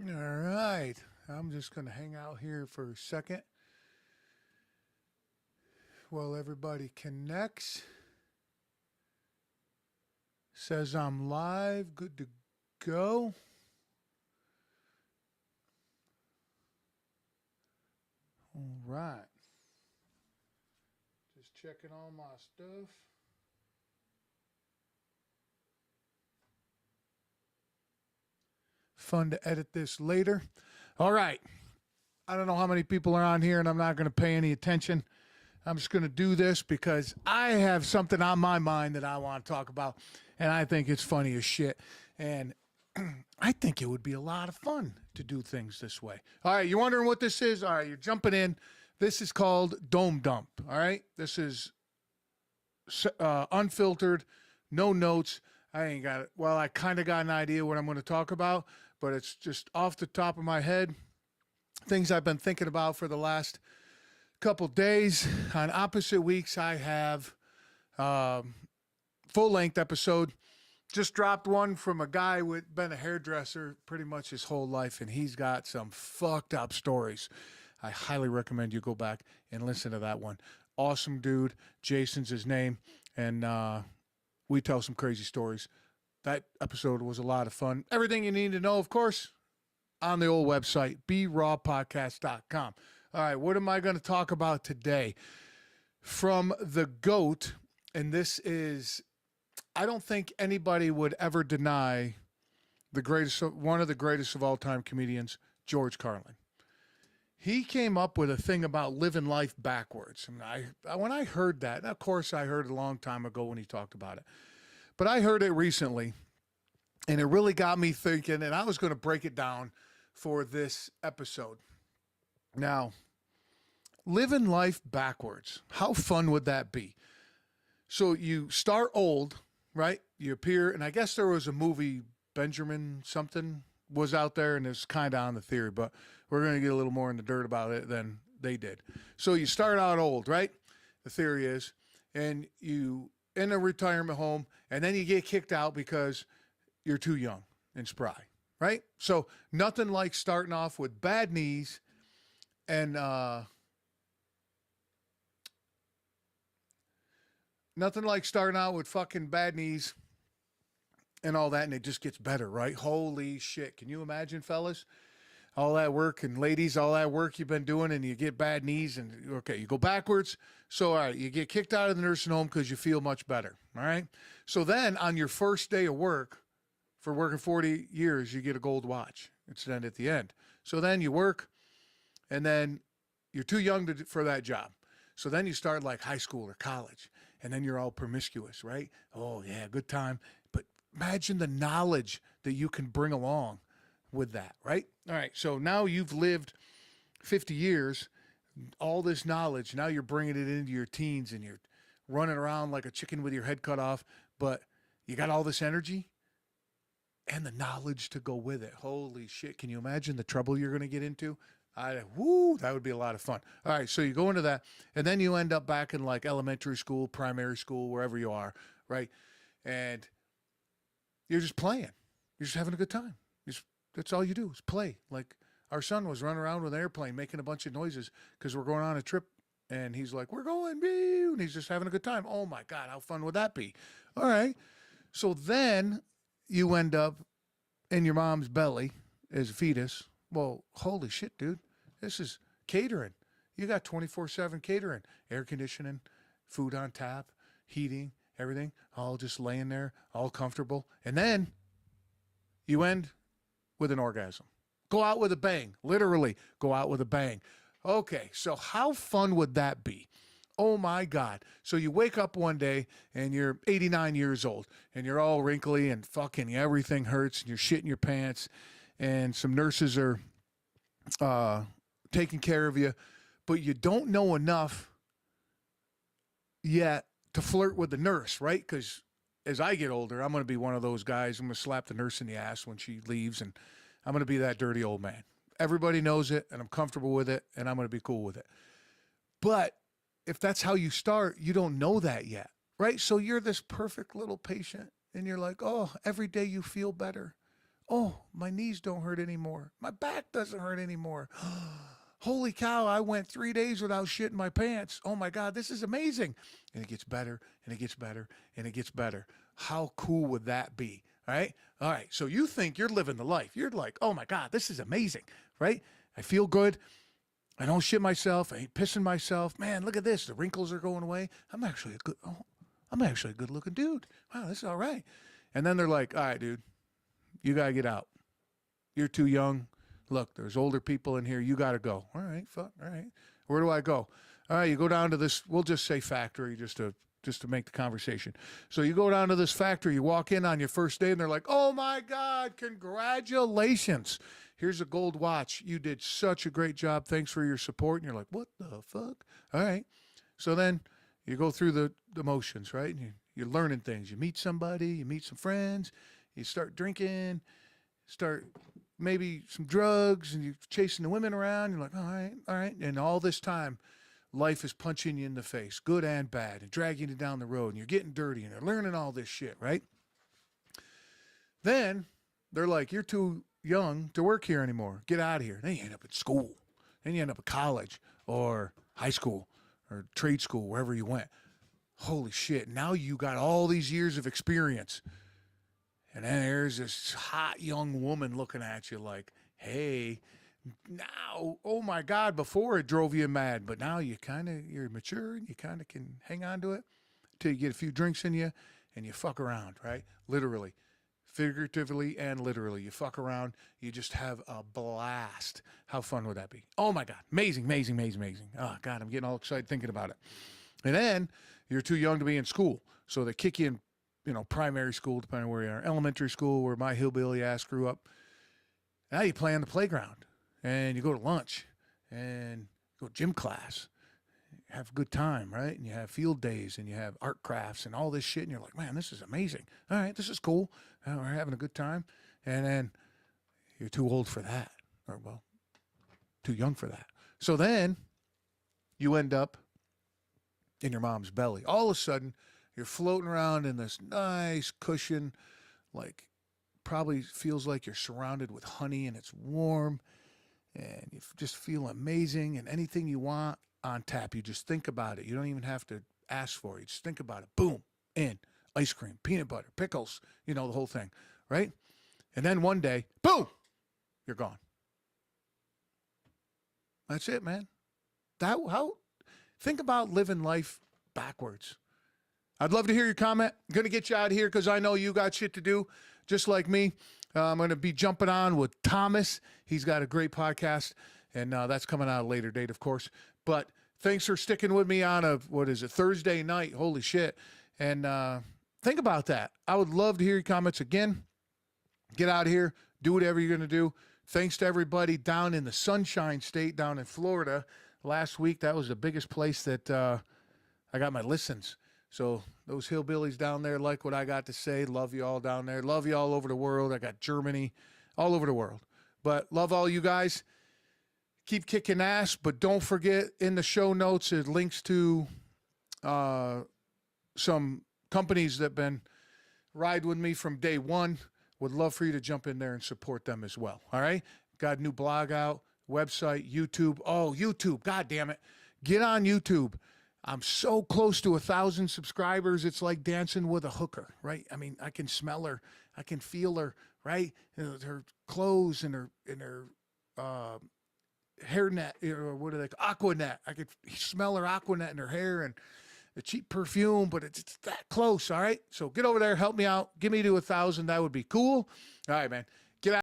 All right. I'm just going to hang out here for a second while everybody connects. Says I'm live. Good to go. All right. Just checking all my stuff. Fun to edit this later. All right. I don't know how many people are on here, and I'm not going to pay any attention. I'm just going to do this because I have something on my mind that I want to talk about, and I think it's funny as shit. And I think it would be a lot of fun to do things this way. All right, you're wondering what this is? All right, you're jumping in. This is called Dome Dump. All right, this is unfiltered, no notes. I ain't got it. Well, I kind of got an idea what I'm going to talk about, but it's just off the top of my head. Things I've been thinking about for the last couple days. On opposite weeks, I have full-length episode. Just dropped one from a guy who had been a hairdresser pretty much his whole life, and he's got some fucked up stories. I highly recommend you go back and listen to that one. Awesome dude. Jason's his name, and we tell some crazy stories. That episode was a lot of fun. Everything you need to know, of course, on the old website, BeRawPodcast.com. All right, what am I going to talk about today? From the GOAT, and this is, I don't think anybody would ever deny one of the greatest of all time comedians, George Carlin. He came up with a thing about living life backwards. And when I heard that, and of course I heard it a long time ago when he talked about it, but I heard it recently, and it really got me thinking, and I was going to break it down for this episode. Now, living life backwards, how fun would that be? So you start old, right? You appear, and I guess there was a movie, Benjamin something, was out there, and it's kind of on the theory, but we're going to get a little more in the dirt about it than they did. So you start out old, right? The theory is, and you in a retirement home, and then you get kicked out because you're too young and spry, right? So nothing like starting off with bad knees and nothing like starting out with fucking bad knees and all that, and it just gets better, right? Holy shit. Can you imagine, fellas? All that work, and ladies, all that work you've been doing, and you get bad knees, and okay, you go backwards. So, all right, you get kicked out of the nursing home because you feel much better, all right? So then on your first day of work, for working 40 years, you get a gold watch. It's then at the end. So then you work, and then you're too young for that job. So then you start like high school or college, and then you're all promiscuous, right? Oh, yeah, good time. But imagine the knowledge that you can bring along with that, right? All right, so now you've lived 50 years, all this knowledge. Now you're bringing it into your teens, and you're running around like a chicken with your head cut off, but you got all this energy and the knowledge to go with it. Holy shit. Can you imagine the trouble you're going to get into? That would be a lot of fun. All right, so you go into that, and then you end up back in like elementary school, primary school, wherever you are, right? And you're just playing. You're just having a good time. That's all you do is play. Like our son was running around with an airplane making a bunch of noises because we're going on a trip, and he's like, we're going, and he's just having a good time. Oh my God, how fun would that be? All right. So then you end up in your mom's belly as a fetus. Well, holy shit, dude. This is catering. You got 24/7 catering, air conditioning, food on tap, heating, everything, all just laying there, all comfortable. And then you end with an orgasm. Go out with a bang. Literally, go out with a bang. Okay, so how fun would that be? Oh my God. So you wake up one day and you're 89 years old and you're all wrinkly and fucking everything hurts and you're shitting your pants and some nurses are taking care of you, but you don't know enough yet to flirt with the nurse, right? Because as I get older, I'm going to be one of those guys. I'm going to slap the nurse in the ass when she leaves, and I'm going to be that dirty old man. Everybody knows it, and I'm comfortable with it, and I'm going to be cool with it. But if that's how you start, you don't know that yet, right? So you're this perfect little patient, and you're like, oh, every day you feel better. Oh, my knees don't hurt anymore. My back doesn't hurt anymore. Holy cow, I went 3 days without shitting my pants. Oh my God, this is amazing. And it gets better and it gets better and it gets better. How cool would that be? All right. All right. So you think you're living the life. You're like, oh my God, this is amazing. Right? I feel good. I don't shit myself. I ain't pissing myself. Man, look at this. The wrinkles are going away. I'm actually a good looking dude. Wow, this is all right. And then they're like, all right, dude, you got to get out. You're too young. Look, there's older people in here. You got to go. All right, fuck. All right. Where do I go? All right, you go down to this, we'll just say factory just to make the conversation. So you go down to this factory, you walk in on your first day and they're like, oh my God, congratulations. Here's a gold watch. You did such a great job. Thanks for your support. And you're like, what the fuck? All right. So then you go through the motions, right? And you're learning things. You meet somebody, you meet some friends, you start drinking, start maybe some drugs, and you're chasing the women around. You're like, all right, all right. And all this time, life is punching you in the face, good and bad, and dragging you down the road, and you're getting dirty, and they're learning all this shit, right? Then they're like, you're too young to work here anymore. Get out of here. Then you end up at school. Then you end up at college or high school or trade school, wherever you went. Holy shit. Now you got all these years of experience. And then there's this hot young woman looking at you like, hey, now, oh my God, before it drove you mad, but now you're mature and you kind of can hang on to it till you get a few drinks in you and you fuck around, right? Literally, figuratively and literally, you fuck around, you just have a blast. How fun would that be? Oh my God, amazing, amazing, amazing, amazing. Oh God, I'm getting all excited thinking about it. And then you're too young to be in school. So they kick you in, primary school, depending on where you are, elementary school, where my hillbilly ass grew up. Now you play on the playground and you go to lunch and go to gym class, have a good time, right? And you have field days and you have art crafts and all this shit. And you're like, man, this is amazing. All right, this is cool. We're having a good time. And then you're too old for that, or well, too young for that. So then you end up in your mom's belly. All of a sudden, you're floating around in this nice cushion, like probably feels like you're surrounded with honey and it's warm and you just feel amazing, and anything you want on tap. You just think about it. You don't even have to ask for it. You just think about it. Boom, in. Ice cream, peanut butter, pickles, the whole thing, right? And then one day, boom, you're gone. That's it, man. Think about living life backwards. I'd love to hear your comment. I'm going to get you out of here because I know you got shit to do, just like me. I'm going to be jumping on with Thomas. He's got a great podcast, and that's coming out at a later date, of course. But thanks for sticking with me on Thursday night. Holy shit. And think about that. I would love to hear your comments again. Get out of here. Do whatever you're going to do. Thanks to everybody down in the Sunshine State, down in Florida. Last week, that was the biggest place that I got my listens. So those hillbillies down there like what I got to say. Love you all down there. Love you all over the world. I got Germany, all over the world. But love all you guys. Keep kicking ass. But don't forget, in the show notes, it links to some companies that have been riding with me from day one. Would love for you to jump in there and support them as well. All right? Got a new blog out, website, YouTube. Oh, YouTube. God damn it. Get on YouTube. I'm so close to 1,000 subscribers. It's like dancing with a hooker, right? I mean, I can smell her. I can feel her, right? Her clothes and her hair net, or what are they? Aqua net. I could smell her aqua net in her hair and the cheap perfume, but it's that close, all right? So get over there, help me out. Give me to 1,000. That would be cool. All right, man.